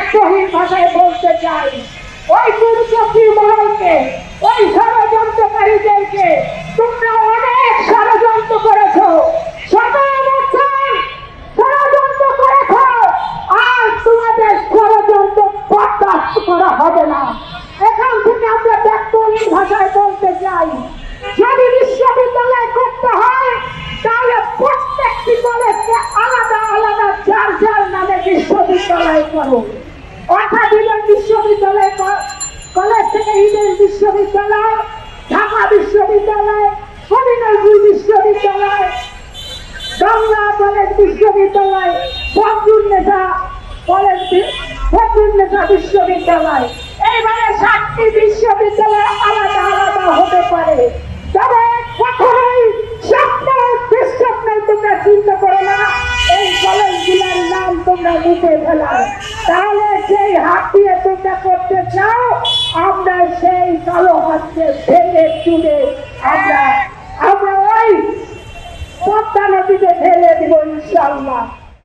দায়িত্বহীন ভাষায় বলতে চাই, ওই দুর্গতি মহলকে, ওই ষড়যন্ত্রকারীদেরকে তোমরা অনেক ষড়যন্ত্র করেছ, 17 বছর ষড়যন্ত্র করেছ, আর তোমাদের ষড়যন্ত্র বরদাস্ত করা হবে না। এখান থেকে আমরা দায়িত্বহীন ভাষায় বলতে চাই, যদি বিশ্ববিদ্যালয় করতে হয় তাহলে প্রত্যেকটি কলেজকে আলাদা আলাদা যার যার নামে বিশ্ববিদ্যালয় করো। অর্থাৎ ইডেন বিশ্ববিদ্যালয় কলেজ থেকে ইডেন বিশ্ববিদ্যালয়, ঢাকা বিশ্ববিদ্যালয়, কবি নজরুল বিশ্ববিদ্যালয়, বাংলা কলেজ বিশ্ববিদ্যালয়, ফখরুন্নেসা কলেজ, ফখরুন্নেসা বিশ্ববিদ্যালয়, এইভাবে 7টি বিশ্ববিদ্যালয় আলাদা আলাদা হতে পারে। তবে কখনোই দুঃস্বপ্নে তোমরা চিন্তা করো না এই কলেজগুলোর নাম তোমরা মুছে ফেলাও, তাহলে সেই হাত দিয়ে তোমরা করতে চাও, আমরা সেই কালো হাতকে ভেঙে চুড়ে আমরা ওই পদ্মা নদীতে ফেলে দিব ইনশাআল্লাহ।